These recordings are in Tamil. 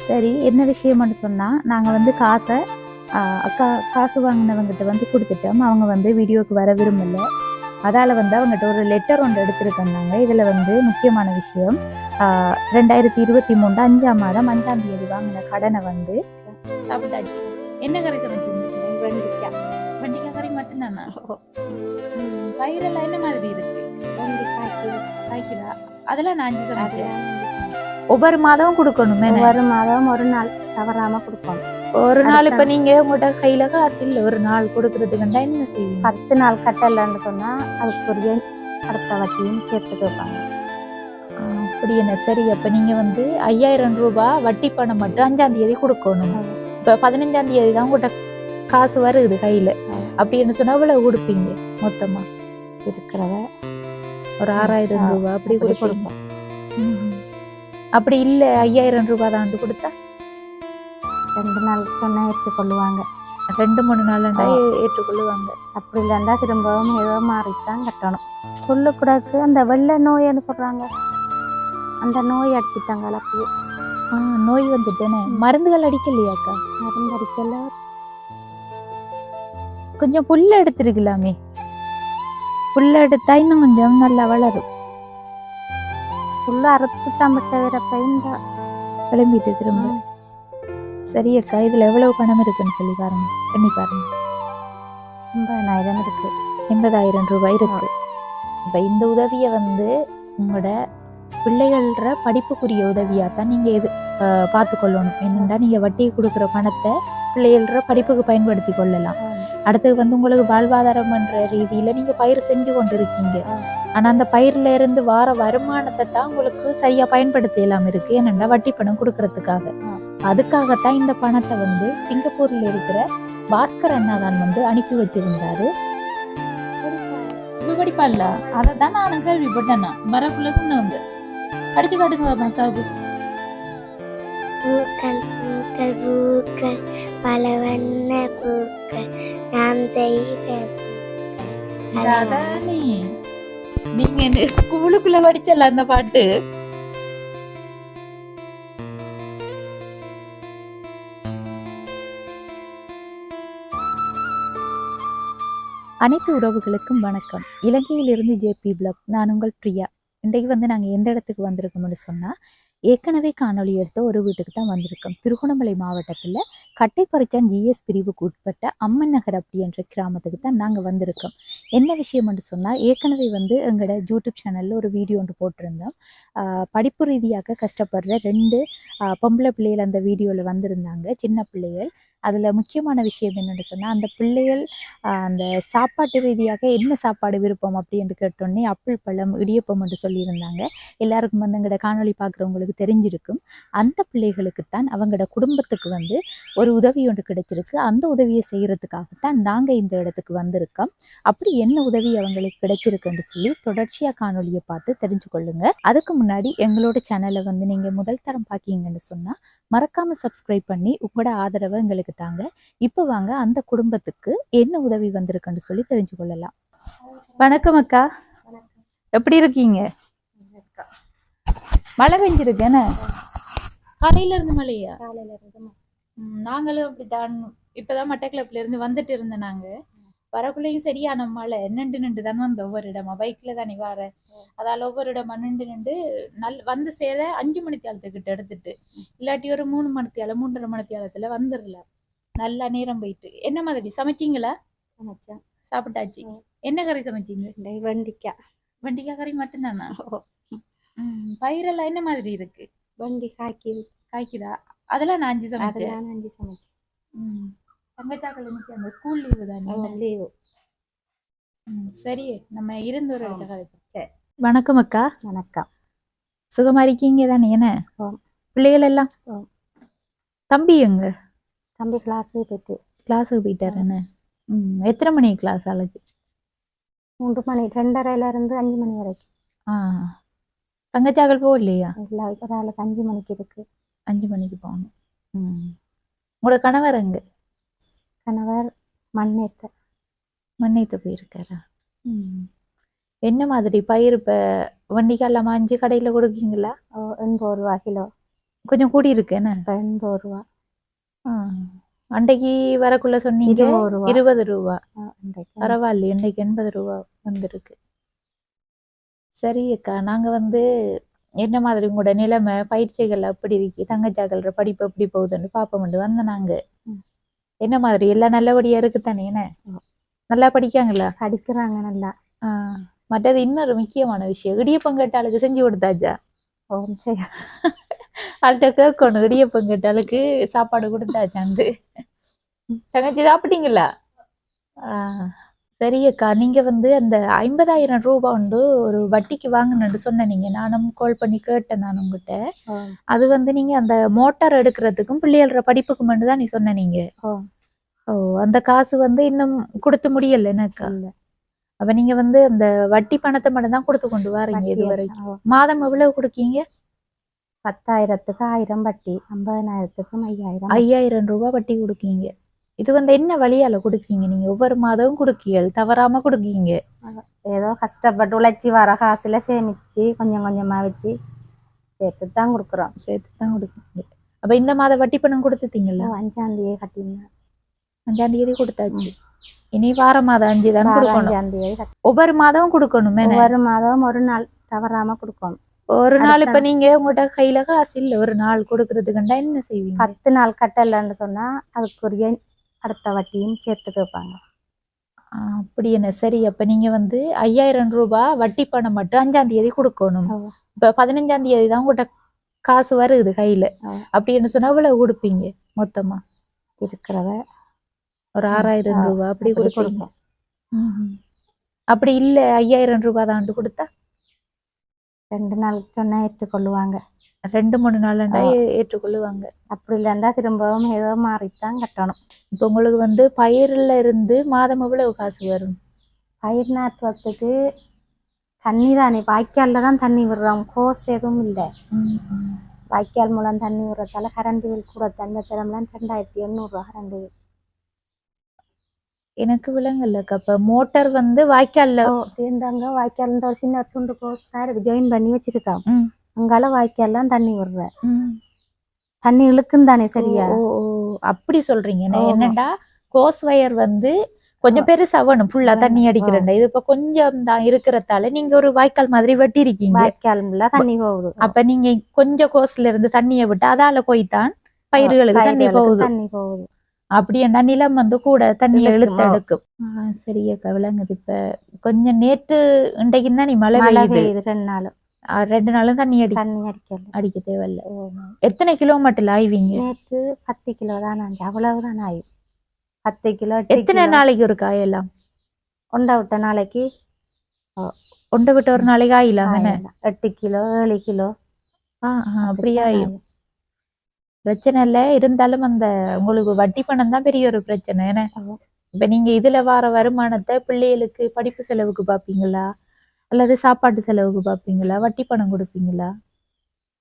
சரி, என்ன விஷயம்னு சொன்னா, நாங்க வந்து காசை அக்கா காசு வாங்கினவங்கிட்ட வந்து குடுத்துட்டோம். அவங்க வந்து வீடியோக்கு வர விரும்பல. அதால வந்து அவங்கட்ட ஒரு லெட்டர் ஒன்று எடுத்திருக்கேன்னாங்க. இதுல வந்து முக்கியமான விஷயம், 2023 5ஆம் மாதம் 5ஆம் தேதி வாங்கின கடனை வந்து சாப்பிட்டாச்சு. என்ன கறி சமைச்சீங்க? வெண்டிக்காய். வெண்டிக்காய் கறி மட்டும்தானா? பயிரெல்லாம் என்ன மாதிரி இருக்கு? காய்க்குதா? அதெல்லாம் நான் 5 சமைச்சேன். ஒவ்வொரு மாதமும் கொடுக்கணுமே? ஒவ்வொரு மாதம் ஒரு நாள் தவறாம கொடுக்கணும். ஒரு நாள் இப்ப நீங்க உங்கள்ட்ட கையில காசு இல்ல, ஒரு நாள் கொடுக்கறதுக்குண்டா என்ன செய்வீங்க? 10 நாள் கட்டலன்னு சொன்னா அதுக்குரிய அடுத்த வட்டியும் சேர்த்து கேட்பாங்க. அப்படி என்ன? சரி, அப்ப நீங்க வந்து 5000 ரூபாய் வட்டி பணம் மட்டும் 5ஆம் தேதி கொடுக்கணும். இப்ப 15ஆம் தேதி தான் உங்கள்ட்ட காசு வருது கையில. அப்படின்னு சொன்னா எவ்வளவு கொடுப்பீங்க மொத்தமா? இருக்கிறத ஒரு 6000 ரூபாய் அப்படி கொடுப்பீங்க. அப்படி இல்ல 5000 ரூபாய் தான் கொடுத்தா 2 நாள் சொன்னா ஏற்றுக்கொள்ளுவாங்க. 2-3 நாள் ஏற்றுக்கொள்ளுவாங்க. அப்படி இல்லைன்னா திரும்பவும் ஏதோ மாறித்தான் கட்டணும். கொள்ளுக்கூடாது. அந்த வெள்ளை நோய்னு சொல்றாங்க, அந்த நோய் அடிச்சுட்டாங்க. அப்பயே நோய் வந்துட்டேனே. மருந்துகள் அடிக்கலையாக்கா? மருந்து அடிக்கல. கொஞ்சம் புல்ல எடுத்துருக்கலாமே. புல்ல எடுத்தா இன்னும் கொஞ்சம் நல்லா வளரும். புல்ல அறுத்து தம்பிட்ட வேற பையன் கிளம்பிட்டு திரும்ப. சரி அக்கா, இதுல எவ்வளவு பணம் இருக்குன்னு சொல்லி பாருங்க, எண்ணி பாருங்க. 80,000 இருக்கு. 80,000 ரூபாய் இருக்கு. இப்ப இந்த உதவியை வந்து உங்களோட பிள்ளைகள படிப்புக்குரிய உதவியா தான் நீங்க இது பார்த்து கொள்ளணும். என்னென்னா நீங்க வட்டியை கொடுக்குற பணத்தை பிள்ளைகள படிப்புக்கு பயன்படுத்தி கொள்ளலாம். அடுத்தது வந்து உங்களுக்கு வாழ்வாதாரம் என்ற ரீதியில நீங்க பயிர் செஞ்சு கொண்டு இருக்கீங்க. ஆனா அந்த பயிர்ல இருந்து வார வருமானத்தை தான் உங்களுக்கு சரியா பயன்படுத்தலாம் இருக்கு. என்னென்னா வட்டி பணம் கொடுக்கறதுக்காக. அதுக்காகத்தான் இந்த பணத்தை வந்து சிங்கப்பூர்ல இருக்கிற பாஸ்கர் அண்ணா தான் வந்து அனுப்பி வச்சிருந்தாரு. படிப்பால அதான் நானும் கேள்விப்பட்டேன்னா வரக்குள்ள சொன்னவங்க. படிச்சு காட்டுங்க அக்காவுக்கு. பூக்கள் பூக்கள் பூக்கள் பல வண்ண பூக்கள் நாம் செய்த அதானே நீங்க ஸ்கூலுக்குள்ள படிச்சல அந்த பாட்டு. அனைத்து உறவுகளுக்கும் வணக்கம். இலங்கையிலிருந்து ஜேபி பிளாக். நான் உங்கள் பிரியா. இன்றைக்கு வந்து நாங்கள் எந்த இடத்துக்கு வந்திருக்கோம்னு சொன்னால், ஏற்கனவே காணொலி எடுத்த ஒரு வீட்டுக்கு தான் வந்திருக்கோம். திருகோணமலை மாவட்டத்தில் கட்டைப்பறிச்சான் ஜிஎஸ் பிரிவுக்கு உட்பட்ட அம்மன் நகர் அப்படி என்ற கிராமத்துக்கு தான் நாங்கள் வந்திருக்கோம். என்ன விஷயம்னு சொன்னால், ஏற்கனவே வந்து எங்களோட யூடியூப் சேனலில் ஒரு வீடியோ ஒன்று போட்டிருந்தோம். படிப்பு ரீதியாக கஷ்டப்படுற 2 பொம்பளை பிள்ளைகள் அந்த வீடியோவில் வந்திருந்தாங்க, சின்ன பிள்ளைகள். அதில் முக்கியமான விஷயம் என்னென்னு சொன்னால், அந்த பிள்ளைகள் அந்த சாப்பாட்டு ரீதியாக என்ன சாப்பாடு விருப்பம் அப்படின்னு கேட்டோன்னே அப்பிள் பழம் இடியப்பம் என்று சொல்லியிருந்தாங்க. எல்லாருக்கும் வந்து எங்களோட காணொலி பார்க்குறவங்களுக்கு தெரிஞ்சிருக்கும். அந்த பிள்ளைகளுக்குத்தான் அவங்களோட குடும்பத்துக்கு வந்து ஒரு உதவி ஒன்று கிடைச்சிருக்கு. அந்த உதவியை செய்கிறதுக்காகத்தான் நாங்கள் இந்த இடத்துக்கு வந்திருக்கோம். அப்படி என்ன உதவி அவங்களுக்கு கிடைச்சிருக்குன்னு சொல்லி தொடர்ச்சியாக காணொலியை பார்த்து தெரிஞ்சு கொள்ளுங்க. அதுக்கு முன்னாடி எங்களோட சேனலை வந்து நீங்கள் முதல் தரம் பார்க்கிங்கன்னு சொன்னால் மறக்காம சப்ஸ்கிரைப் பண்ணி உங்களோட ஆதரவை எங்களுக்கு தாங்க. இப்போ வாங்க அந்த குடும்பத்துக்கு என்ன உதவி வந்திருக்குன்னு சொல்லி தெரிஞ்சு கொள்ளலாம். வணக்கம் அக்கா, எப்படி இருக்கீங்க? மழை பெஞ்சிருக்கேன்னு காலையில இருந்து மழையா? நாங்களும் அப்படித்தான். இப்பதான் மட்டக்களப்புல இருந்து வந்துட்டு இருந்தேன். நாங்க வரக்குள்ளேயும் சரியான மழை. நின்று தான் வந்த ஒவ்வொரு இடமா பைக்ல தானே வர. அதால ஒவ்வொரு இடமா நின்று வந்து சேர 5 மணித்தியாலத்துக்கிட்ட எடுத்துட்டு, இல்லாட்டி ஒரு 3 மணித்தியாலம் 3:30 மணித்தியாலத்துல வந்துடல. நல்லா நேரம் போயிட்டு. என்ன மாதிரி சமைச்சிங்களா? சமைச்சேன். சாப்பிட்டாச்சு. என்ன கறி சமைச்சிங்க? வெண்டிக்காய். வெண்டிக்காய் கறி மட்டும்தானா? பயிரெல்லாம் என்ன மாதிரி இருக்கு? வெண்டி காய்க்குதா? அதெல்லாம் நான் 5 சமைச்சேன். தங்கச்சாக்கள் இன்னைக்கு அந்த ஸ்கூல் லீவு தானே? லீவு. சரி, நம்ம இருந்து ஒரு இடத்த. வணக்கம் அக்கா. வணக்கம். சுகமா இருக்கீங்க தானே? என்ன பிள்ளைகள் எல்லாம்? தம்பி எங்க? தம்பி கிளாஸுக்கு போயிட்டாருன்னு. எத்தனை மணி கிளாஸ் ஆளுக்கு? 3 மணி 2:30 இருந்து 5 மணி வரைக்கும். தங்கச்சாக்கள் போகலையா? இல்லை, ஒரு ஆளுக்கு 5 மணிக்கு இருக்கு. 5 மணிக்கு போகணும். உங்களோட கணவர் எங்க? கணவர் மண்ணேத்த போயிருக்காரா? என்ன மாதிரி பயிர்? இப்போ வண்டிக்கால 5 கடையில் கொடுக்கீங்களா? 80 ரூபா கிலோ. கொஞ்சம் கூடி இருக்கு என்ன? 80 ரூபா. அன்றைக்கு வரக்குள்ள சொன்னீங்க 20 ரூபா. 20 ரூபா. இன்றைக்கு பரவாயில்ல, இன்றைக்கு 80 ரூபா வந்திருக்கு. சரி அக்கா, நாங்க வந்து என்ன மாதிரி உங்களோட நிலைமை பயிற்சிகள் அப்படி இருக்கு, தங்கச்சாக்கள்ற படிப்பு எப்படி போகுதுன்னு பார்ப்போம்னு வந்த நாங்க. என்ன மாதிரி எல்லாம் நல்லபடியா இருக்குத்தானே? என்ன நல்லா படிக்காங்களா? படிக்கிறாங்க நல்லா. மற்றது இன்னொரு முக்கியமான விஷயம், இடியப்பம் கேட்டாளுக்கு செஞ்சு கொடுத்தாச்சா? சரி. அதுகிட்ட கேட்கணும், இடியப்பம் கேட்டாளுக்கு சாப்பாடு கொடுத்தாச்சாண்டு. தங்கச்சி சாப்பிட்டீங்களா? சரி அக்கா, நீங்க வந்து அந்த 50,000 ரூபா வந்து ஒரு வட்டிக்கு வாங்கினு சொன்னீங்க. நானும் கால் பண்ணி கேட்டேன் நான் உங்ககிட்ட. அது வந்து நீங்க அந்த மோட்டார் எடுக்கிறதுக்கும் பிள்ளைகள படிப்புக்கும் மட்டும் தான் நீ சொன்னீங்க. ஓ, அந்த காசு வந்து இன்னும் கொடுத்து முடியல எனக்கா? அப்ப நீங்க வந்து அந்த வட்டி பணத்தை மட்டும் தான் கொடுத்து கொண்டு வரீங்க இது வரைக்கும். மாதம் எவ்வளவு கொடுக்கீங்க? 10,000க்கு 1000 வட்டி, 50,000க்கு 5,000. 5,000 ரூபாய் வட்டி கொடுக்கீங்க. இது வந்து என்ன வழியால கொடுக்கீங்க நீங்க? ஒவ்வொரு மாதமும் கொடுக்கீங்க, தவறாம கொடுக்கீங்க? ஏதோ கஷ்டப்பட்டு உழைச்சி வர காசுல சேமிச்சு கொஞ்சம் கொஞ்சமா வச்சு சேர்த்து தான் கொடுக்குறோம். சேர்த்து தான் கொடுக்கீங்க. அப்ப இந்த மாதம் வட்டி பணம் கொடுத்துட்டீங்களா? 5ஆம் தேதி கட்டினேன். 5ஆம் தேதி கொடுத்தாச்சு. இனி வார மாதம் 5 தான் கொடுக்கணும். 5ஆம் தேதி ஒவ்வொரு மாதமும் கொடுக்கணும். ஒவ்வொரு மாதம் ஒரு நாள் தவறாம கொடுக்கணும். ஒரு நாள் இப்ப நீங்க உங்கள்கிட்ட கையில காசு இல்ல, ஒரு நாள் கொடுக்கறதுக்குண்டா என்ன செய்வீங்க? 10 நாள் கட்டலன்னு சொன்னா அதுக்குரிய அடுத்த வட்டியும் சேர்த்து கேட்பாங்க. அப்படி என்ன? சரி, அப்ப நீங்க வந்து 5,000 ரூபாய் வட்டி பணம் மட்டும் 5ஆம் தேதி கொடுக்கணும். இப்ப 15ஆம் தேதி தான் உங்கள்கிட்ட காசு வருது கையில. அப்படின்னு சொன்னா எவ்வளவு கொடுப்பீங்க மொத்தமா? இருக்கிறத ஒரு 6,000 ரூபாய் அப்படி கொடுப்பீங்க. அப்படி இல்ல 5,000 ரூபாய் தான் கொடுத்தா 2 நாளுக்கு சொன்னா ஏற்றுக்கொள்ளுவாங்க. 2-3 நாள்ண்டா ஏற்றுக்கொள்ளுவாங்க. அப்படி இல்லைன்னா திரும்பவும் ஏதோ மாறித்தான் கட்டணும். இப்ப உங்களுக்கு வந்து பயிர்ல இருந்து மாதம் எவ்வளவு காசு வரும்? பயிர் நாட்டுறதுக்கு தண்ணி தானே, வாய்க்கால்ல தான் தண்ணி விடுறோம். கோஸ் எதுவும் இல்லை. வாய்க்கால் மூலம் தண்ணி விடுறதால கரண்ட் பில் கூட. தந்த திறம்லாம் 2,800 ரூபா கரண்ட் பில். எனக்கு விலங்கல்லக்கா. அப்ப மோட்டார் வந்து வாய்க்கால்ல இருந்தாங்க. வாய்க்கால் ஒரு சின்ன துண்டு கோஸ் ஜாயின் பண்ணி வச்சிருக்கான். அங்கால வாய்க்கால்லாம் தண்ணி விடுற தண்ணி இழுக்கும் தானே. சரியா? அப்படி சொல்றீங்க. என்னண்டா கோஸ் வயர் வந்து கொஞ்சம் பெருசா வேணும் ஃபுல்லா தண்ணி அடிக்கிறேன். இது இப்ப கொஞ்சம் தான் இருக்கிறதால நீங்க ஒரு வாய்க்கால் மாதிரி வெட்டி இருக்கீங்க. வாய்க்கால் தண்ணி போகுது. அப்ப நீங்க கொஞ்சம் கோஸ்ல இருந்து தண்ணியை விட்டு அதால போய்தான் பயிர்களுக்கு தண்ணி போகுது. அப்படி என்ன நிலம் வந்து கூட தண்ணியை இழுத்து எடுக்கும். சரியக்கா, விளங்குது. இப்ப கொஞ்சம் நேற்று இன்றைக்கு தான் நீ மழை பெய்யுது. 2 நாளும் தண்ணி அடிக்க தேவையில்ல. எத்தனை கிலோமீட்டர் ஆய்வீங்க? நேற்று 10 கிலோ தான். அவ்வளவுதான் ஆயும். 10 கிலோ. எத்தனை நாளைக்கு ஒரு காயெல்லாம்? ஒண்டை விட்ட நாளைக்கு. ஒண்டை விட்ட ஒரு நாளைக்கு ஆயிலாம். 8 கிலோ 7 கிலோ அப்படியா? பிரச்சனை இல்லை. இருந்தாலும் அந்த உங்களுக்கு வட்டி பணம் தான் பெரிய ஒரு பிரச்சனை. ஏன்னா இப்ப நீங்க இதுல வர வருமானத்தை பிள்ளைகளுக்கு படிப்பு செலவுக்கு பாப்பீங்களா, அல்லது சாப்பாட்டு செலவுக்கு பாப்பீங்களா, வட்டி பணம் கொடுப்பீங்களா?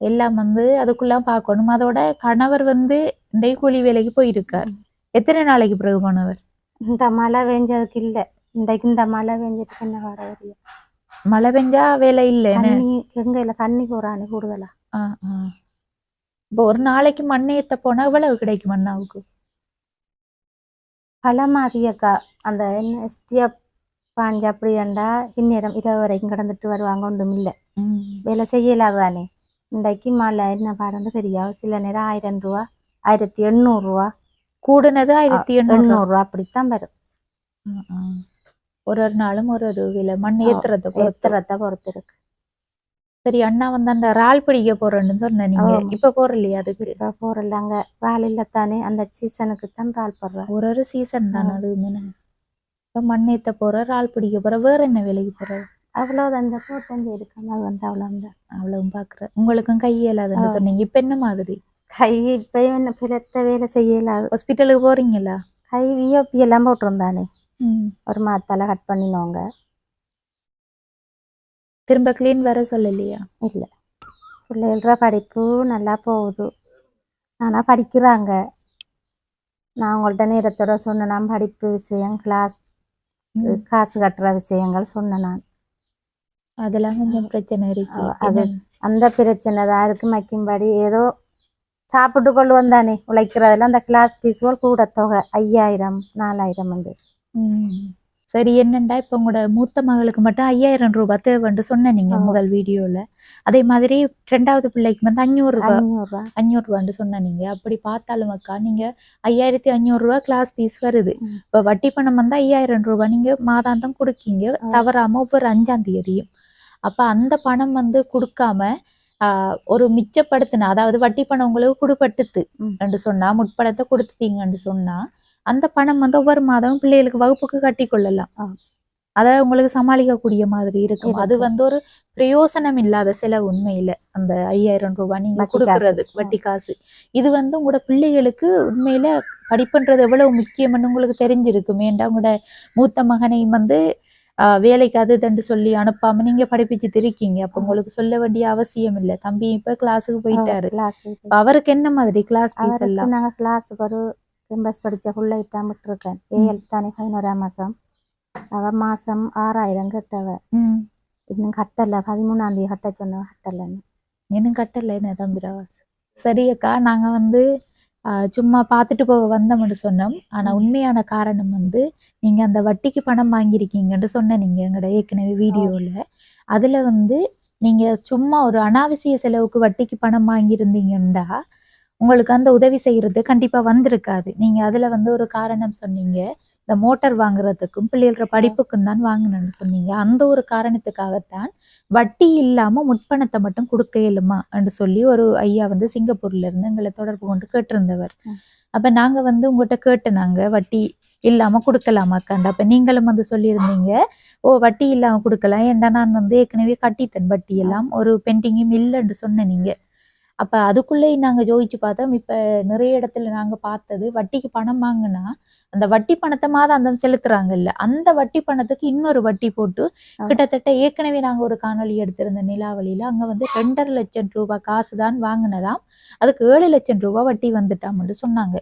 எல்லாம் வந்து அதுக்குள்ளாம் பார்க்கணும். அதோட கணவர் வந்து இந்த கூலி வேலைக்கு போயிருக்கார். எத்தனை நாளைக்கு பிறகு போனவர்? இந்த மழை பெஞ்சதுக்கு இல்ல. இன்றைக்கு இந்த மழை பெஞ்சதுக்கு என்ன வர வரையும். மழை பெஞ்சா வேலை இல்லை. எங்க தண்ணி போறானு கூடுதலா. இப்போ ஒரு நாளைக்கு மண் ஏத்த போனா எவ்வளவு கிடைக்கும் மண்ணாவுக்கு? பல மாதிரியக்கா. அந்த எஸ்டிஎஃப் பாஞ்சு அப்படி ஏண்டா இந்நேரம் 20 வரைக்கும் கடந்துட்டு வருவாங்க. ஒன்றும் இல்லை, வேலை செய்யலாது தானே. இன்றைக்கு மழை என்ன பாருன்னு தெரியாது. சில நேரம் 1,000 ரூபா 1,800 ரூபா கூடுனது 1,800 ரூபா அப்படித்தான் வரும். ஒரு நாளும் ஒரு விலை மண் ஏத்துறத பொறுத்து இருக்கு. சரி, அண்ணா வந்து அந்த இறால் பிடிக்க போறேன்னு சொன்ன நீங்க, இப்ப போறலையா? அதுக்கு போறல. அங்க இறால் இல்லத்தானே, அந்த சீசனுக்கு தான் இறால் போடுற. ஒரு சீசன் தானே அது. இப்ப மண் ஏத்த போற, இறால் பிடிக்க போற, வேற என்ன வேலைக்கு போற? அவ்வளவு அந்த தோட்டம் இருக்காங்க. அது வந்து அவ்வளவு பாக்குற. உங்களுக்கும் கை இயலாதுன்னு சொன்னீங்க. இப்ப என்ன மாதிரி கை? இப்ப என்ன பெருத்த வேலை செய்யலாது. ஹாஸ்பிட்டலுக்கு போறீங்களா? கை வியோபி எல்லாம் போட்டிருந்தானே, ஒரு மாத்தால கட் பண்ணினோங்க. திரும்ப கிளீன் வர சொல்லலையா? இல்லை, பிள்ளைகள படிப்பு நல்லா போகுது. ஆனா படிக்கிறாங்க. நான் உங்கள்கிட்ட நேரத்தோட சொன்னேன். படிப்பு விஷயம், கிளாஸ் காசு கட்டுற விஷயங்கள் சொன்னேன் நான். அதெல்லாம் கொஞ்சம் பிரச்சனை இருக்கு. அது அந்த பிரச்சனை தான் இருக்கு. மக்கும்படி ஏதோ சாப்பிட்டு கொண்டு வந்தானே உழைக்கிறதுல அந்த கிளாஸ் ஃபீஸுகள் கூட தொகை 5000 4000 வந்து. சரி, என்னண்டா இப்போ உங்களோட மூத்த மகளுக்கு மட்டும் 5000 ரூபாய் தேவைன்னு சொன்ன நீங்க முதல் வீடியோல. அதே மாதிரி 2வது பிள்ளைக்கு வந்து 500 ரூபாய் 500 ரூபான்னு சொன்ன நீங்க. அப்படி பார்த்தாலும் அக்கா நீங்க 5500 ரூபாய் கிளாஸ் ஃபீஸ் வருது. இப்போ வட்டி பணம் வந்து 5000 ரூபாய் நீங்க மாதாந்தம் கொடுக்கீங்க தவறாம ஒவ்வொரு 5ஆம் தேதியும். அப்ப அந்த பணம் வந்து கொடுக்காம ஒரு மிச்சப்படுத்தின, அதாவது வட்டி பணம் உங்களுக்கு குடுபட்டுத்து என்று சொன்னா, முற்பணத்தை கொடுத்துட்டீங்கன்னு சொன்னா, அந்த பணம் வந்து ஒவ்வொரு மாதமும் பிள்ளைகளுக்கு வகுப்புக்கு கட்டி கொள்ளலாம். அதாவது உங்களுக்கு சமாளிக்கக்கூடிய மாதிரி இருக்கும். அது வந்து ஒரு பிரயோசனம் இல்லாத செலவு உண்மையில. அந்த 5000 ரூபாய் நீங்க கொடுக்கறது வட்டி காசு, இது வந்து உங்களோட பிள்ளைகளுக்கு உண்மையில படிப்புன்றது எவ்வளவு முக்கியம்னு உங்களுக்கு தெரிஞ்சிருக்கும். ஏன்டா உங்களோட மூத்த மகனையும் வந்து வேலைக்கு அது இதுன்னு சொல்லி அனுப்பாம நீங்க படிப்பிச்சுட்டு இருக்கீங்க. அப்ப உங்களுக்கு சொல்ல வேண்டிய அவசியம் இல்லை. தம்பி இப்ப கிளாஸுக்கு போயிட்டாரு. அவருக்கு என்ன மாதிரி கிளாஸ் ஃபீஸ் எல்லாம்? நாங்க கிளாஸுக்கு ஒரு கேம்பஸ் படிச்ச ஃபுல்லா இட்டாம விட்டுருக்கேன். ஏஎல் தானே 11ஆம் மாசம். அவ மாசம் 6000 கட்டவ. இன்னும் கட்டல. 13ஆம் தேதி கட்ட சொன்ன, கட்டலன்னு. இன்னும் கட்டல என்ன தம்பிராவாஸ்? சரி அக்கா, நாங்க வந்து சும்மா பார்த்துட்டு போக வந்தோம்னு சொன்னோம். ஆனா உண்மையான காரணம் வந்து நீங்க அந்த வட்டிக்கு பணம் வாங்கியிருக்கீங்கன்னு சொன்ன நீங்க எங்களோட ஏற்கனவே வீடியோல. அதுல வந்து நீங்க சும்மா ஒரு அனாவசிய செலவுக்கு வட்டிக்கு பணம் வாங்கியிருந்தீங்கன்னா உங்களுக்கு அந்த உதவி செய்யறது கண்டிப்பா வந்திருக்காது. நீங்க அதுல வந்து ஒரு காரணம் சொன்னீங்க, இந்த மோட்டார் வாங்குறதுக்கும் பிள்ளைகளோட படிப்புக்கும் தான் வாங்கினேன்னு சொன்னீங்க. அந்த ஒரு காரணத்துக்காகத்தான் வட்டி இல்லாம முற்பணத்தை மட்டும் கொடுக்க இயலுமா என்று சொல்லி ஒரு ஐயா வந்து சிங்கப்பூர்ல இருந்து எங்களை தொடர்பு கொண்டு கேட்டிருந்தவர். அப்ப நாங்க வந்து உங்கள்கிட்ட கேட்டனாங்க, வட்டி இல்லாம கொடுக்கலாமாக்காண்டு. அப்ப நீங்களும் வந்து சொல்லியிருந்தீங்க, ஓ வட்டி இல்லாம கொடுக்கலாம், ஏன்டா நான் வந்து ஏற்கனவே கட்டித்தேன் வட்டி எல்லாம், ஒரு பெண்டிங்கும் இல்லைன்னு சொன்ன நீங்க. அப்ப அதுக்குள்ளேயே நாங்க யோசிச்சு பார்த்தோம். இப்ப நிறைய இடத்துல நாங்க பார்த்தது, வட்டிக்கு பணம் வாங்கினா அந்த வட்டி பணத்தை மாதாந்தம் செலுத்துறாங்கல்ல, அந்த வட்டி பணத்துக்கு இன்னொரு வட்டி போட்டு கிட்டத்தட்ட ஏற்கனவே நாங்க ஒரு காணொலி எடுத்திருந்த நிலாவளியில அங்க வந்து 2.5 லட்சம் ரூபாய் காசு தான் வாங்கினதாம், அதுக்கு 7 லட்சம் ரூபாய் வட்டி வந்துட்டாம்னு சொன்னாங்க.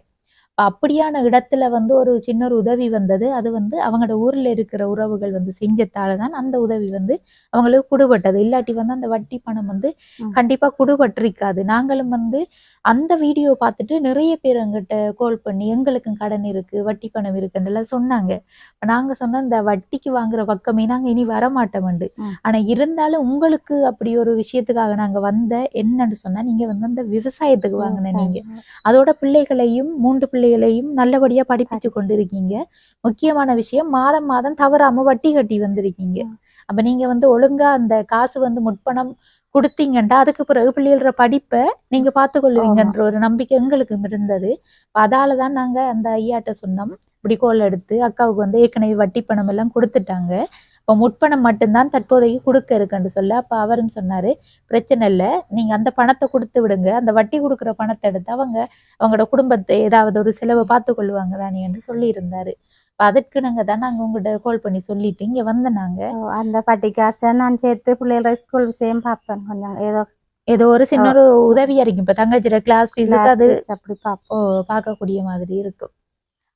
அப்படியான இடத்துல வந்து ஒரு சின்ன ஒரு உதவி வந்தது. அது வந்து அவங்களோட ஊர்ல இருக்கிற உறவுகள் வந்து செஞ்சதாலதான் அந்த உதவி வந்து அவங்களுக்கு குடுபட்டது. இல்லாட்டி வந்து அந்த வட்டி பணம் வந்து கண்டிப்பா குடுபட்டிருக்காது. நாங்களும் வந்து அந்த வீடியோ பார்த்துட்டு நிறைய பேர் எங்கிட்ட கால் பண்ணி எங்களுக்கும் கடன் இருக்கு, வட்டி பணம் இருக்குன்னு சொன்னாங்க. நாங்க சொன்ன இந்த வட்டிக்கு வாங்குற பக்கமே நாங்க இனி வரமாட்டோம்ண்டு. ஆனா இருந்தாலும் உங்களுக்கு அப்படி ஒரு விஷயத்துக்காக நாங்க வந்த என்னன்னு சொன்னா, நீங்க வந்து அந்த விவசாயத்துக்கு வாங்கின நீங்க அதோட பிள்ளைகளையும் 3 பிள்ளைகளையும் நல்லபடியா படிப்பிச்சு கொண்டிருக்கீங்க. முக்கியமான விஷயம், மாதம் மாதம் தவறாம வட்டி கட்டி வந்திருக்கீங்க. அப்ப நீங்க வந்து ஒழுங்கா அந்த காசு வந்து முற்பணம் கொடுத்தீங்கன்னா அதுக்கு பிறகு பிள்ளைகளோட படிப்பை நீங்க பார்த்து கொள்ளுவீங்கன்ற ஒரு நம்பிக்கை எங்களுக்கும் இருந்தது. அதாலதான் நாங்க அந்த ஐயாட்ட சொன்னோம், இப்படி கோல் எடுத்து அக்காவுக்கு வந்து ஏற்கனவே வட்டி பணம் எல்லாம் கொடுத்துட்டாங்க, இப்போ முற்பணம் மட்டும்தான் தற்போதைக்கு கொடுக்க இருக்குன்னு சொல்ல. அப்ப அவரும் சொன்னாரு, பிரச்சனை இல்லை, நீங்க அந்த பணத்தை கொடுத்து விடுங்க, அந்த வட்டி கொடுக்குற பணத்தை எடுத்து அவங்களோட குடும்பத்தை ஏதாவது ஒரு செலவை பார்த்து கொள்ளுவாங்க தானே என்று சொல்லி இருந்தாரு. அதற்கு நாங்க உங்கள்கிட்ட கால் பண்ணி சொல்லிட்டு இங்க வந்த நாங்க அந்த பட்டி காசை நான் சேர்த்து பிள்ளைகள ஸ்கூல் விஷயம் பார்ப்பேன். கொஞ்சம் ஏதோ ஒரு சின்ன ஒரு உதவியா இருக்கும். இப்ப தங்கச்சிர கிளாஸ் ஃபீஸுக்கு அது அப்படி பார்க்கக்கூடிய மாதிரி இருக்கும்.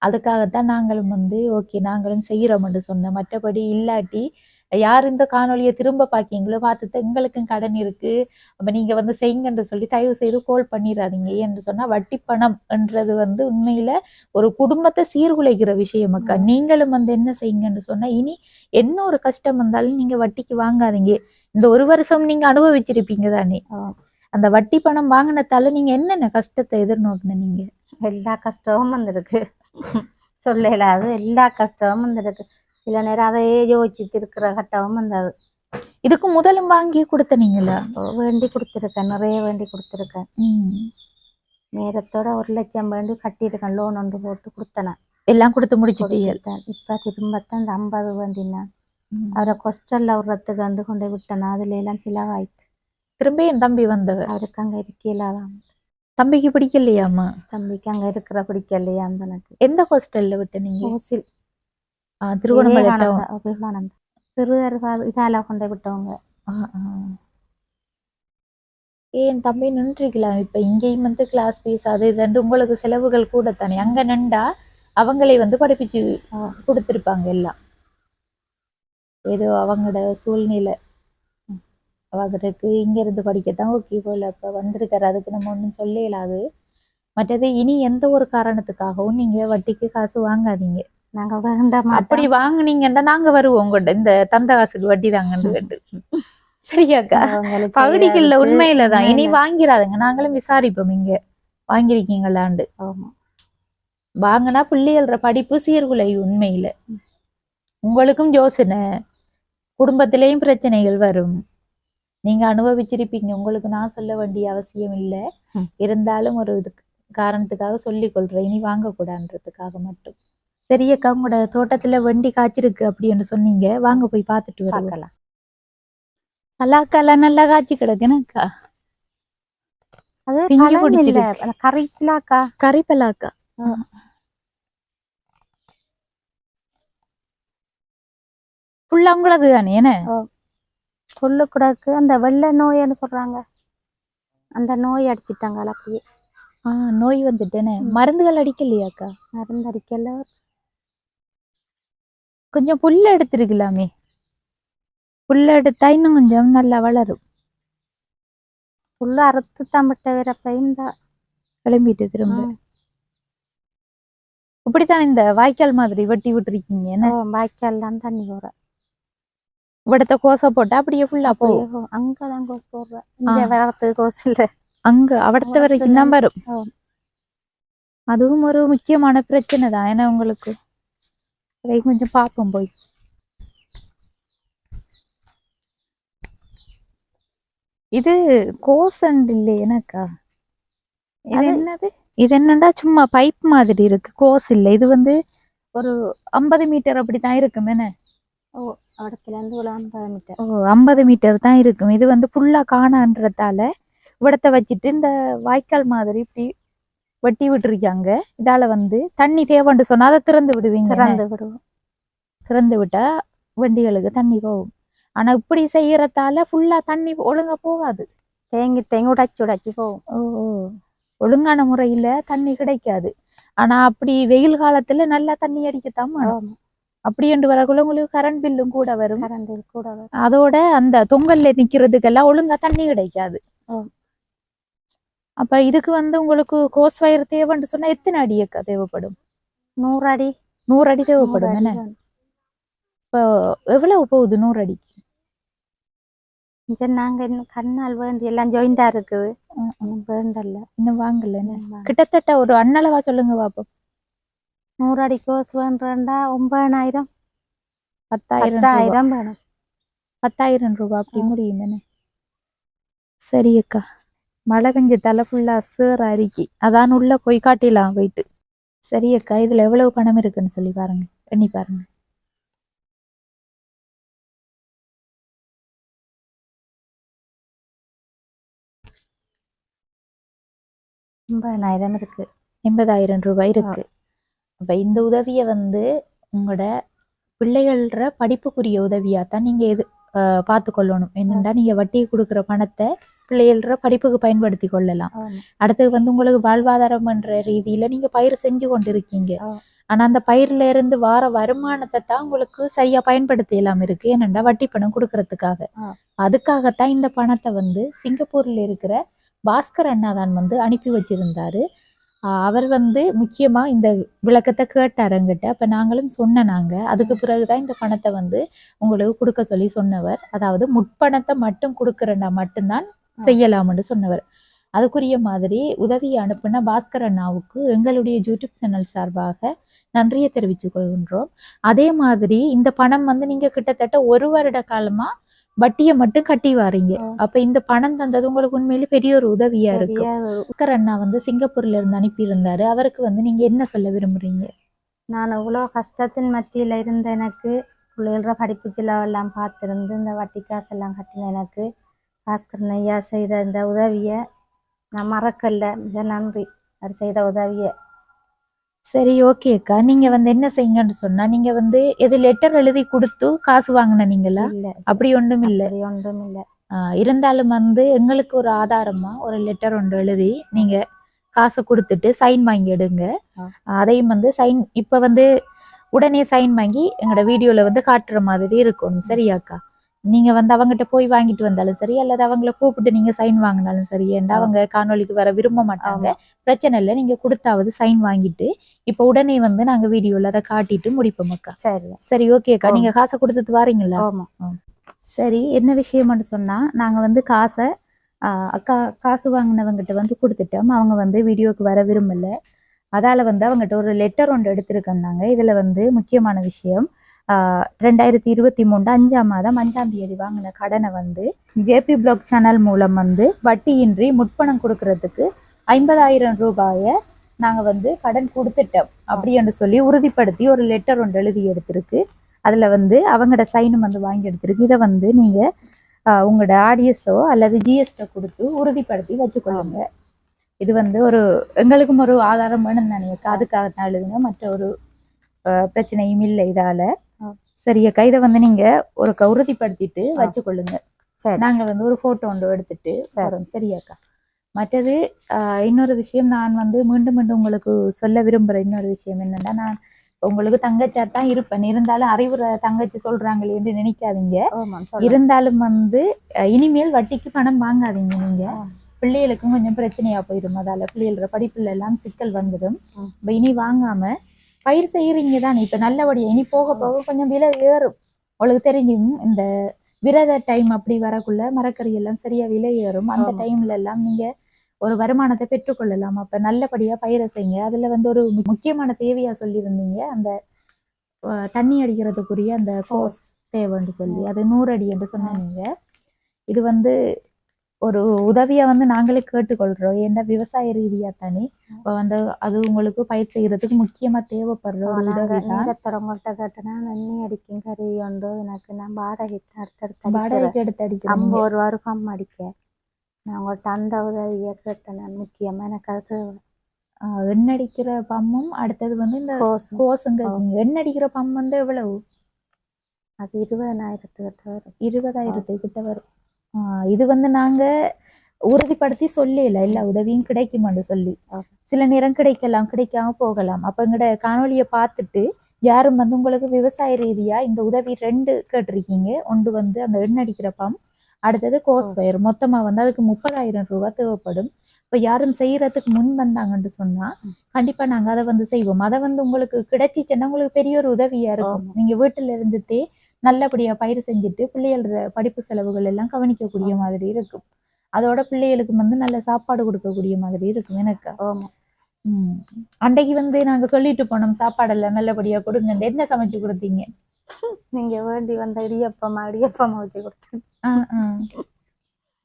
அதுக்காகத்தான் நாங்களும் வந்து ஓகே நாங்களும் செய்யறோம்னு சொன்னோம். மற்றபடி இல்லாட்டி யார் இந்த காணொலியை திரும்ப பாக்கீங்களோ பார்த்துட்டு எங்களுக்கும் கடன் இருக்கு, அப்ப நீங்க வந்து செய்யுங்கன்னு சொல்லி தயவு செய்து கோல் பண்ணிடாதீங்க. என்று சொன்னா வட்டி பணம் என்றது வந்து உண்மையில ஒரு குடும்பத்தை சீர்குலைக்கிற விஷயம் அக்கா. நீங்களும் வந்து என்ன செய்யுங்கன்னு சொன்னா, இனி என்ன ஒரு கஷ்டம் வந்தாலும் நீங்க வட்டிக்கு வாங்காதீங்க. இந்த ஒரு வருஷம் நீங்க அனுபவிச்சிருப்பீங்க தானே, அந்த வட்டி பணம் வாங்கினதால நீங்க என்னென்ன கஷ்டத்தை எதிர்நோக்கின? நீங்க எல்லா கஷ்டமும் வந்திருக்கு, சொல்லலாது எல்லா கஷ்டமும் வந்திருக்கு. சில நேரம் அதையே யோசிச்சுட்டு இருக்கிற கட்டமும் வந்தது. இதுக்கு முதலும் வாங்கி கொடுத்தனீங்களா? வேண்டி கொடுத்துருக்கேன், நிறைய வேண்டி கொடுத்துருக்கேன். நேரத்தோட 1 லட்சம் வேண்டி கட்டியிருக்கேன், லோன் ஒன்று போட்டு கொடுத்தேன். எல்லாம் கொடுத்து முடிச்சுட்டேன். இப்ப திரும்பத்தான் இந்த 50 வேண்டினேன். அவரை கொஸ்டல்ல விடுறதுக்கு வந்து கொண்டு விட்டேன், அதுல எல்லாம் சிலவாயிட்டு. திரும்ப என் தம்பி வந்தவர், அவருக்கு அங்க இருக்கலாதான். தம்பிக்கு பிடிக்கலையாமா? தம்பிக்கு அங்க இருக்கிற பிடிக்கலையா? எனக்கு எந்த ஹாஸ்டல்ல விட்டு நீங்க? ஓசில், திருவண்ணாமலை இதால கொண்டு விட்டவங்க. ஏன் தம்பி நின்றுக்கலாம். இப்ப இங்கேயும் வந்து கிளாஸ் ஃபீஸ் அது இதுன்னு உங்களுக்கு செலவுகள் கூட தானே. அங்க நின்றா அவங்களே வந்து படிப்பிச்சு கொடுத்துருப்பாங்க எல்லாம். ஏதோ அவங்களோட சூழ்நிலை அவருக்கு இங்க இருந்து படிக்கத்தான் ஓகே போல இப்ப வந்திருக்காரு. அதுக்கு நம்ம ஒன்றும் சொல்லலாது. மற்றது இனி எந்த ஒரு காரணத்துக்காகவும் நீங்க வட்டிக்கு காசு வாங்காதீங்க. நாங்க வேண்டாம் அப்படி வாங்குனீங்கன்னா நாங்க வருவோம் உங்கள்ட்ட இந்த தந்த காசுக்கு வட்டி தாங்கன்னு கேட்டு. சரியாக்கா? பகுதிகள்ல உண்மையிலதான் இனி வாங்கிறாதுங்க. நாங்களும் விசாரிப்போம் இங்க வாங்கிருக்கீங்களாண்டு. ஆமா வாங்கினா பிள்ளைகள படிப்பு சீர்குலை. உண்மையில உங்களுக்கும் யோசனை, குடும்பத்திலேயும் பிரச்சனைகள் வரும். நீங்க அனுபவிச்சிருப்பீங்க. உங்களுக்கு நான் சொல்ல வேண்டிய அவசியம் இல்லை. இருந்தாலும் ஒரு இது காரணத்துக்காக சொல்லிக் கொள்றேன், இனி வாங்கக்கூடாதுன்றதுக்காக மட்டும். சரியக்கா, உங்களோட தோட்டத்துல வண்டி காய்ச்சிருக்கு அப்படின்னு சொன்னீங்க. வாங்க போய் பார்த்துட்டு வரலாம். அல்லாக்கெல்லாம் நல்லா காய்ச்சி கிடக்குனாக்கா. அது பிஞ்சு பழம் இல்ல, பிடிச்சிருக்கு. கறிப்பலாக்கா. கறிப்பலாக்கா. ஃபுல்லா உங்களது தானே? என்ன புல்லுக்குடக்கு அந்த வெள்ளை நோய்னு சொல்றாங்க, அந்த நோய் அடிச்சிட்டாங்க அப்படியே. நோய் வந்துட்டேனே. மருந்துகள் அடிக்கலையாக்கா? மருந்து அடிக்கல. கொஞ்சம் புல்ல எடுத்துருக்கலாமே. புல்ல எடுத்தா இன்னும் கொஞ்சம் நல்லா வளரும். புல்லு அறுத்து தம்பிட்ட வேற பையன்தான் கிளம்பிட்டு திரும்ப. இப்படித்தான் இந்த வாய்க்கால் மாதிரி வெட்டி விட்டுருக்கீங்க. என்ன வாய்க்கால் தான் தண்ணி போற இவிடத்த கோசை போட்டா அப்படியே ஃபுல்லா போகும். அங்கதான் கோஸ் போடுற, இங்க வரத்து கோஸ் இல்ல. அங்க அவடத்த வரைக்கும் தான் வரும். அதுவும் ஒரு முக்கியமான பிரச்சனை தான். ஏன்னா உங்களுக்கு அதை கொஞ்சம் பார்ப்போம் போய். இது கோசண்ட் இல்லை எனக்கா? இது என்னது? இது என்னண்டா சும்மா பைப் மாதிரி இருக்கு, கோஸ் இல்லை. இது வந்து ஒரு 50 மீட்டர் அப்படித்தான் இருக்கும். என்ன 50 மீட்டர் தான் இருக்கும். இது வந்து ஃபுல்லா காணான்றதால இவிடத்தை வச்சுட்டு இந்த வாய்க்கால் மாதிரி இப்படி வெட்டி விட்டுருக்காங்க. இதால வந்து தண்ணி தேவைன்னு சொன்னா அதை திறந்து விடுவீங்க. திறந்து விட்டா வண்டிகளுக்கு தண்ணி போகும். ஆனா இப்படி செய்யறதால ஃபுல்லா தண்ணி ஒழுங்கா போகாது. தேங்கி உடைச்சு போகும். ஒழுங்கான முறையில தண்ணி கிடைக்காது. ஆனா அப்படி வெயில் காலத்துல நல்லா தண்ணி அடிக்கத்தான் அப்படி என்று வரக்குள்ள உங்களுக்கு கரண்ட் பில்லும் கூட வரும். அதோட அந்த தொங்கல்ல நிக்கிறதுக்கெல்லாம் ஒழுங்கா தண்ணி கிடைக்காது. அப்ப இதுக்கு வந்து உங்களுக்கு கோஸ் வயர் தேவைன்னு சொன்னா எத்தனை அடியக்கா தேவைப்படும்? 100 அடி. 100 அடி தேவைப்படும். என்ன இப்போ எவ்வளவு போகுது 100 அடிக்கு? நாங்க இன்னும் கண்ணால் வேண்டி எல்லாம் ஜாயிண்டா இருக்குது. இன்னும் வாங்கல. கிட்டத்தட்ட ஒரு அண்ணளவா சொல்லுங்க பாப்போம். 100 அடி கோஸ் வேண்டா 9,000 10,000 வேணும். 10,000 ரூபாய் அப்படி முடியும். என்ன சரி அக்கா, மழை பெஞ்ச தலை ஃபுல்லா சேர் அரிக்கி, அதான் உள்ள போய் காட்டிலாம் போயிட்டு. சரி அக்கா, இதுல எவ்வளவு பணம் இருக்குன்னு சொல்லி பாருங்க, எண்ணி பாருங்க. இருக்கு. 80,000 ரூபாய் இருக்கு. அப்ப இந்த உதவியை வந்து உங்களோட பிள்ளைகள படிப்புக்குரிய உதவியாத்தான் நீங்க எது பார்த்து கொள்ளணும். என்னண்டா நீங்க வட்டி கொடுக்குற பணத்தை பிள்ளைகள படிப்புக்கு பயன்படுத்தி கொள்ளலாம். அடுத்தது வந்து உங்களுக்கு வாழ்வாதாரம் என்ற ரீதியில நீங்க பயிர் செஞ்சு கொண்டு இருக்கீங்க. ஆனா அந்த பயிர்ல இருந்து வார வருமானத்தை தான் உங்களுக்கு சரியா பயன்படுத்த இல்லாம இருக்கு. ஏனண்டா வட்டி பணம் கொடுக்கறதுக்காக. அதுக்காகத்தான் இந்த பணத்தை வந்து சிங்கப்பூர்ல இருக்கிற பாஸ்கர் அண்ணா தான் வந்து அனுப்பி வச்சிருந்தாரு. அவர் வந்து முக்கியமா இந்த விளக்கத்தை கேட்டாருங்கிட்ட. அப்ப நாங்களும் சொன்னாங்க. அதுக்கு பிறகுதான் இந்த பணத்தை வந்து உங்களுக்கு கொடுக்க சொல்லி சொன்னவர். அதாவது முற்பணத்தை மட்டும் கொடுக்கறனா மட்டும்தான் செய்யலாம்னு சொன்னவர். அதுக்குரிய மாதிரி உதவியை அனுப்புன பாஸ்கர் அண்ணாவுக்கு எங்களுடைய யூடியூப் சேனல் சார்பாக நன்றியை தெரிவித்துக் கொள்கின்றோம். அதே மாதிரி இந்த பணம் வந்து நீங்க கிட்டத்தட்ட 1 வருட காலமா வட்டியை மட்டும் கட்டி வாரீங்க. அப்ப இந்த பணம் தந்தது உங்களுக்கு உண்மையிலே பெரிய ஒரு உதவியா இருக்கு. பாஸ்கர் அண்ணா வந்து சிங்கப்பூர்ல இருந்து அனுப்பி இருந்தாரு. அவருக்கு வந்து நீங்க என்ன சொல்ல விரும்புறீங்க? நான் இவ்வளோ கஷ்டத்தின் மத்தியில இருந்த எனக்கு பிள்ளைகள படிப்பு செலவெல்லாம் பார்த்துருந்து இந்த வட்டி காசெல்லாம் கட்டின எனக்கு பாஸ்கர் ஐயா செய்த இந்த உதவியை நான் மறக்கல. மிக நன்றி அவர் செய்த உதவியை. சரி, ஓகே அக்கா. நீங்க வந்து என்ன செய்யுங்கன்னு சொன்னா, நீங்க வந்து எது லெட்டர் எழுதி கொடுத்து காசு வாங்கினீங்களா? அப்படி ஒன்றும் இல்லை. இருந்தாலும் வந்து எங்களுக்கு ஒரு ஆதாரமா ஒரு லெட்டர் ஒன்று எழுதி நீங்க காசு கொடுத்துட்டு சைன் வாங்கி எடுங்க. அதையும் வந்து சைன் இப்ப வந்து உடனே சைன் வாங்கி எங்களோட வீடியோல வந்து காட்டுற மாதிரி இருக்கும். சரியாக்கா? நீங்க வந்து அவங்ககிட்ட போய் வாங்கிட்டு வந்தாலும் சரி, அல்லது அவங்கள கூப்பிட்டு நீங்க சைன் வாங்கினாலும் சரி, ஏன்டா அவங்க காணொளிக்கு வர விரும்ப மாட்டாங்க. பிரச்சனை இல்லை, நீங்க கொடுத்தாவது சைன் வாங்கிட்டு இப்ப உடனே வந்து நாங்க வீடியோல அதை காட்டிட்டு முடிப்போம் அக்கா. சரி ஓகே அக்கா, நீங்க காசை கொடுத்துட்டு வாரீங்களா? சரி, என்ன விஷயம்னு சொன்னா, நாங்க வந்து காசை அக்கா காசு வாங்கினவங்கிட்ட வந்து கொடுத்துட்டோம். அவங்க வந்து வீடியோக்கு வர விரும்பல. அதால வந்து அவங்ககிட்ட ஒரு லெட்டர் ஒன்று எடுத்திருக்கோம்னாங்க. இதுல வந்து முக்கியமான விஷயம், 2023 5ஆம் மாதம் 5ஆம் தேதி வாங்கின கடனை வந்து ஜேபி பிளாக் சேனல் மூலம் வந்து வட்டியின்றி முற்பணம் கொடுக்கறதுக்கு 50,000 ரூபாயை நாங்க வந்து கடன் கொடுத்துட்டோம் அப்படின்னு சொல்லி உறுதிப்படுத்தி ஒரு லெட்டர் ஒன்று எழுதி எடுத்திருக்கு. அதுல வந்து அவங்களோட சைனும் வந்து வாங்கி எடுத்திருக்கு. இதை வந்து நீங்க உங்களோட ஆடியஸோ அல்லது ஜிஎஸ்டோ கொடுத்து உறுதிப்படுத்தி வச்சுக்கொள்ளுங்க. இது வந்து ஒரு எங்களுக்கும் ஒரு ஆதாரம் வேணும்னு நினைக்க, அதுக்காக தான் எழுதுங்க, மற்ற ஒரு பிரச்சனையும் இல்லை இதால. சரியக்கா, இதை வந்து நீங்க ஒரு உறுதிப்படுத்திட்டு வச்சுக்கொள்ளுங்க. நாங்க வந்து ஒரு போட்டோ ஒன்று எடுத்துட்டு வரோம். சரியாக்கா. மற்றது இன்னொரு விஷயம், நான் வந்து மீண்டும் மீண்டும் உங்களுக்கு சொல்ல விரும்புற இன்னொரு விஷயம் என்னன்னா, நான் உங்களுக்கு தங்கச்சா தான் இருப்பேன். இருந்தாலும் அறிவுரை தங்கச்சி சொல்றாங்களே என்று நினைக்காதீங்க. இருந்தாலும் வந்து இனிமேல் வட்டிக்கு பணம் வாங்காதீங்க. நீங்க பிள்ளைகளுக்கும் கொஞ்சம் பிரச்சனையா போயிடும். அதால பிள்ளைகளோட படிப்புல எல்லாம் சிக்கல் வந்துடும். இனி வாங்காம பயிர் செய்யறீங்க தான். இப்ப நல்லபடியா இனி போக போக கொஞ்சம் விலை ஏறும். உங்களுக்கு தெரியும், இந்த விரத டைம் அப்படி வரக்குள்ள மரக்கறி எல்லாம் சரியா விலை ஏறும். அந்த டைம்ல எல்லாம் நீங்க ஒரு வருமானத்தை பெற்றுக்கொள்ளலாம். அப்ப நல்லபடியா பயிரை செய்யுங்க. அதுல வந்து ஒரு முக்கியமான தேவையா சொல்லியிருந்தீங்க, அந்த தண்ணி அடிக்கிறதுக்குரிய அந்த கோஸ் தேவைன்னு சொல்லி, அது 100 அடி என்று சொன்னீங்க. இது வந்து ஒரு உதவியா வந்து நாங்களே கேட்டுக்கொள்றோம். ஏன்னா விவசாய ரீதியா தானே இப்போ வந்து அது உங்களுக்கு பயிர் செய்யறதுக்கு முக்கியமா தேவைப்படுற ஒரு உதவி தான். உங்கள்கிட்ட கேட்டனா தண்ணி அடிக்கும் கருவி உண்டு எனக்கு. நான் வாடகைக்கு எடுத்து அடிக்கிறேன். 50 வருஷம் அடிக்க நான் உங்கள்கிட்ட அந்த உதவியை கேட்டேன். நான் முக்கியமா எனக்கு அது எண்ணடிக்கிற பம்பும், அடுத்தது வந்து இந்த கோசுங்க. எண்ணடிக்கிற பம்பு வந்து எவ்வளவு? அது 20,000 கிட்ட வரும். 20,000 கிட்ட வரும். இது வந்து நாங்க உறுதிப்படுத்தி சொல்லல எல்லா உதவியும் கிடைக்குமான்னு சொல்லி. சில நேரம் கிடைக்கலாம், கிடைக்காம போகலாம். அப்ப எங்கட காணொலியை பார்த்துட்டு யாரும் வந்து உங்களுக்கு விவசாய ரீதியா இந்த உதவி 2 கேட்டிருக்கீங்க. ஒன்று வந்து அந்த எண்ணடிக்கிற பம்ப், அடுத்தது கோஸ் வயர். மொத்தமா வந்து அதுக்கு 30,000 ரூபாய் தேவைப்படும். இப்ப யாரும் செய்யறதுக்கு முன் வந்தாங்கன்னு சொன்னா கண்டிப்பா நாங்க அதை வந்து செய்வோம். அதை வந்து உங்களுக்கு கிடைச்சிச்சுன்னா உங்களுக்கு பெரிய ஒரு உதவியா இருக்கும். நீங்க வீட்டுல இருந்துட்டே நல்லபடியா பயிர் செஞ்சுட்டு பிள்ளைகளோட படிப்பு செலவுகள் எல்லாம் கவனிக்கக்கூடிய மாதிரி இருக்கும். அதோட பிள்ளைகளுக்கு வந்து நல்ல சாப்பாடு கொடுக்கக்கூடிய மாதிரி இருக்கும் எனக்கு. அன்றைக்கு வந்து நாங்க சொல்லிட்டு போனோம், சாப்பாடெல்லாம் நல்லபடியா கொடுங்க. என்ன சமைச்சு கொடுத்தீங்க? நீங்க வேண்டி வந்த இடியப்பமா வச்சு கொடுத்தேன்.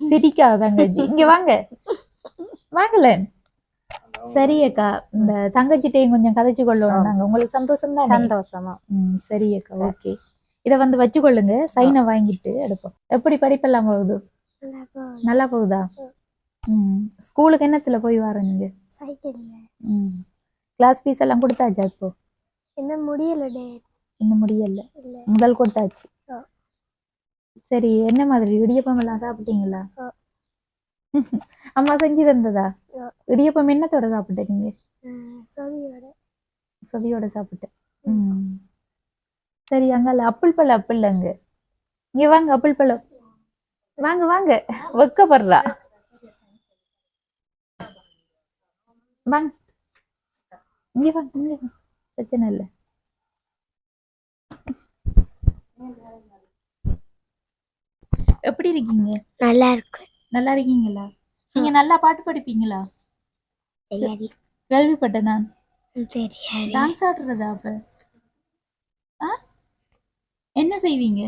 சிரிக்காதாங்க, இங்க வாங்க வாங்கல. சரி அக்கா, இந்த தங்கச்சிட்டையும் கொஞ்சம் கதைச்சு கொள்ளுவோம் நாங்க. உங்களுக்கு சந்தோஷம் தான்? சந்தோஷமா. சரி அக்கா, ஓகே. இதை வந்து வச்சுக்கொள்ளுங்க, சைனை வாங்கிட்டு எடுப்போம். எப்படி படிப்பெல்லாம் போகுது? நல்லா போகுதா? ஸ்கூலுக்கு என்னத்துல போய் வர நீங்க? சைக்கிள்ல. கிளாஸ் ஃபீஸ் எல்லாம் கொடுத்தாச்சா? இப்போ இன்னும் முடியல. இன்னும் முடியல, முதல் கொட்டாச்சு. சரி, என்ன மாதிரி இடியப்பம் எல்லாம் சாப்பிட்டீங்களா? அம்மா செஞ்சு தந்ததா? இடியப்பம் என்னத்தோட சாப்பிட்டீங்க? சொதியோட சாப்பிட்டேன். சரி, அங்கால அப்பிள் பழம், அப்பிள் அங்க இங்க வாங்க, அப்பிள் பழம் வாங்க வாங்க, வெக்கப்படுறா. வாங்க இங்க வாங்க, இங்க வாங்க, பிரச்சனை இல்லை. எப்படி இருக்கீங்க? நல்லா இருக்கு. நல்லா இருக்கீங்களா? நீங்க நல்லா பாட்டு படிப்பீங்களா? கேள்விப்பட்டேன் நான். டான்ஸ் ஆடுறதா? அப்ப என்ன செய்வீங்க?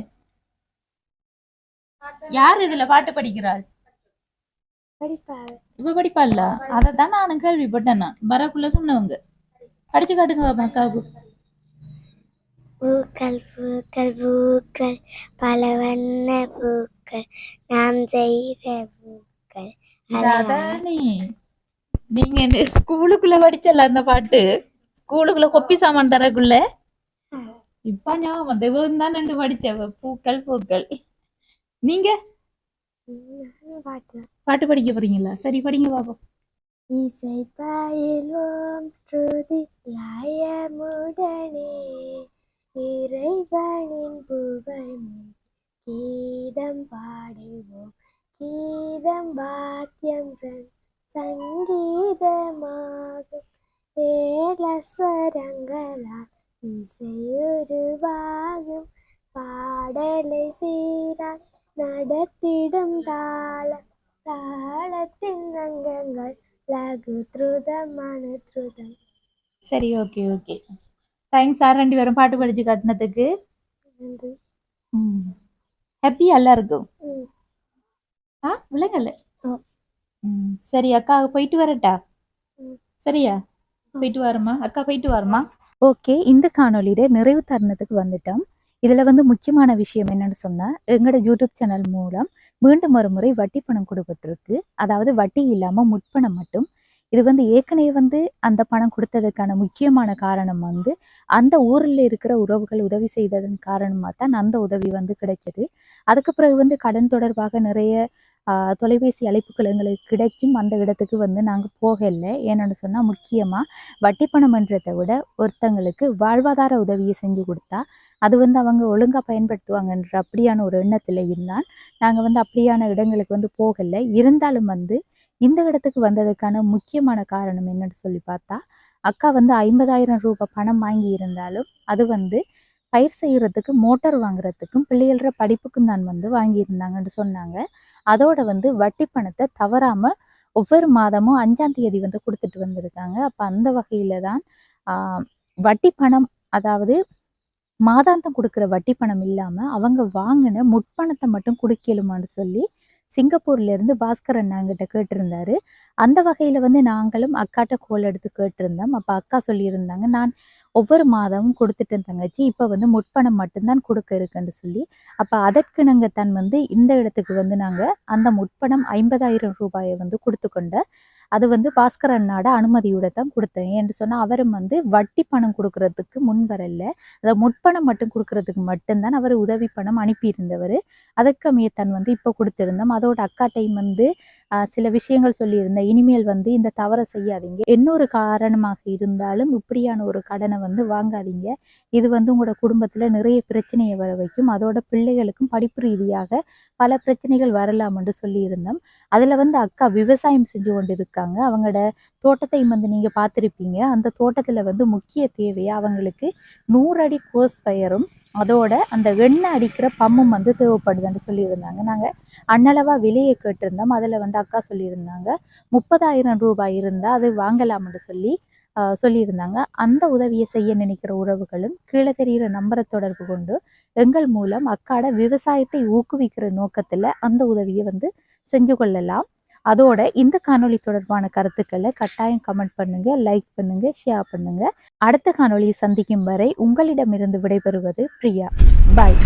யார் இதுல பாட்டு படிக்கிறாள்? இப்ப படிப்பாள்ல? அதத்தான் நானும் கேள்விப்பட்டேன். நான் வரக்குள்ள சொன்னவங்க. படிச்சு காட்டுங்க அக்காவுக்கு. பூக்கள் பூக்கள் பூக்கள் பல வண்ண பூக்கள் நாம் செய்த பூக்கள். அதானே நீங்க ஸ்கூலுக்குள்ள படிச்சல அந்த பாட்டு, ஸ்கூலுக்குள்ள கொப்பி சாமான் தரக்குள்ள. இப்ப ஞாபகம் தெய்வம் தான் ரெண்டு படிச்சவ. பூக்கள் பூக்கள். நீங்க பாட்டு படிக்க போறீங்களா? சரி, படிங்க பாப்போம். இசை பயில்வோம் ஸ்ருதி லயமுடனே இறைவனின் புகழ் கீதம் பாடுவோம் கீதம் வாத்தியம் சங்கீதமாகும் ஏலஸ்வரங்களால் இசையுருவாகும் பாடலை சீராய் நடத்திடும் தாளம் தாளத்தின் அங்கங்கள் லகு த்ருதம் அனுத்ருதம். சரி, ஓகே ஓகே. தேங்க்ஸ் சார், 2 பேரும் பாட்டு படிச்சு காட்டினதுக்கு. நன்றி. ஹாப்பி எல்லாருக்கும். ம். விலங்கல்ல. ஆ. சரி அக்கா போயிட்டு வரட்டா? ம். சரியா? போயிட்டு வரமா அக்கா, போயிட்டு வரமா. ஓகே, இந்த காணொலியில நிறைவு தருணத்துக்கு வந்துட்டோம். இதுல முக்கியமான விஷயம் என்னன்னு சொன்னா, எங்களோட யூடியூப் சேனல் மூலம் மீண்டும் ஒரு முறை வட்டி பணம் கொடுப்பட்டிருக்கு. அதாவது வட்டி இல்லாம முற்பணம் மட்டும். இது ஏற்கனவே அந்த பணம் கொடுத்ததுக்கான முக்கியமான காரணம் அந்த ஊரில் இருக்கிற உறவுகள் உதவி செய்ததன் காரணமாக தான் அந்த உதவி கிடைச்சது. அதுக்கு பிறகு கடன் தொடர்பாக நிறைய தொலைபேசி அழைப்புகள் எங்களுக்கு கிடைச்சும் அந்த இடத்துக்கு நாங்கள் போகலை. ஏன்னு சொன்னால், முக்கியமாக வட்டி பணம்ன்றதை விட ஒருத்தங்களுக்கு வாழ்வாதார உதவியை செஞ்சு கொடுத்தா அது அவங்க ஒழுங்காக பயன்படுத்துவாங்கன்ற அப்படியான ஒரு எண்ணத்தில் இருந்தால் நாங்கள் அப்படியான இடங்களுக்கு போகலை. இருந்தாலும் இந்த இடத்துக்கு வந்ததுக்கான முக்கியமான காரணம் என்னன்னு சொல்லி பார்த்தா, அக்கா 50,000 ரூபாய் பணம் வாங்கி இருந்தாலும் அது பயிர் செய்யறதுக்கு, மோட்டார் வாங்குறதுக்கும், பிள்ளைகள படிப்புக்கும் தான் வாங்கியிருந்தாங்கன்னு சொன்னாங்க. அதோட வட்டி பணத்தை தவறாம ஒவ்வொரு மாதமும் 5ஆம் தேதி கொடுத்துட்டு வந்திருக்காங்க. அப்ப அந்த வகையில தான் வட்டி பணம், அதாவது மாதாந்தம் கொடுக்குற வட்டி பணம் இல்லாம அவங்க வாங்கின முற்பணத்தை மட்டும் கொடுக்கலுமான்னு சொல்லி சிங்கப்பூர்ல இருந்து பாஸ்கர் அண்ணாங்கிட்ட கேட்டிருந்தாரு. அந்த வகையில நாங்களும் அக்காட்ட கோல் எடுத்து கேட்டிருந்தோம். அப்ப அக்கா சொல்லியிருந்தாங்க, நான் ஒவ்வொரு மாதமும் கொடுத்துட்டேன் தங்கச்சி, இப்ப முற்பணம் மட்டும்தான் கொடுக்க இருக்குன்னு சொல்லி. அப்ப அதற்கு நாங்க தான் இந்த இடத்துக்கு நாங்க அந்த முற்பணம் 50,000 ரூபாயை கொடுத்து கொண்ட அது பாஸ்கர் அண்ணாட அனுமதியோட தான் கொடுத்தேன். என்று சொன்னா, அவரும் வட்டி பணம் கொடுக்கறதுக்கு முன் வரல, அதை முற்பணம் மட்டும் கொடுக்கறதுக்கு மட்டும்தான் அவர் உதவி பணம் அனுப்பியிருந்தவர். அதற்கமைய தான் இப்போ கொடுத்திருந்தோம். அதோட அக்காட்டையும் சில விஷயங்கள் சொல்லியிருந்தேன். இனிமேல் இந்த தவறை செய்யாதீங்க, இன்னொரு காரணமாக இருந்தாலும் இப்படியான ஒரு கடனை வாங்காதீங்க. இது உங்களோட குடும்பத்துல நிறைய பிரச்சனையை வர வைக்கும். அதோட பிள்ளைகளுக்கும் படிப்பு ரீதியாக பல பிரச்சனைகள் வரலாம் என்று சொல்லியிருந்தோம். அதுல அக்கா விவசாயம் செஞ்சு கொண்டு இருக்காங்க. அவங்களோட தோட்டத்தையும் நீங்க பார்த்துருப்பீங்க. அந்த தோட்டத்துல முக்கிய தேவையா அவங்களுக்கு 100 அடி கோஸ் பயிரும் அதோட அந்த எண்ணெய் அடிக்கிற பம்மும் தேவைப்படுதுன்னு சொல்லியிருந்தாங்க. நாங்க அன்னளவா விலையை கேட்டிருந்தோம். அதுல அக்கா சொல்லியிருந்தாங்க 30,000 ரூபாய் இருந்தா அது வாங்கலாம்னு சொல்லியிருந்தாங்க. அந்த உதவியை செய்ய நினைக்கிற உறவுகளும் கீழே தெரிகிற நம்பரை தொடர்பு கொண்டு எங்கள் மூலம் அக்காட விவசாயத்தை ஊக்குவிக்கிற நோக்கத்துல அந்த உதவியை செஞ்சு கொள்ளலாம். அதோட இந்த காணொளி தொடர்பான கருத்துக்களை கட்டாயம் கமெண்ட் பண்ணுங்க, லைக் பண்ணுங்க, ஷேர் பண்ணுங்க. அடுத்த காணொளியை சந்திக்கும் வரை உங்களிடமிருந்து விடைபெறுவது பிரியா. பாய்.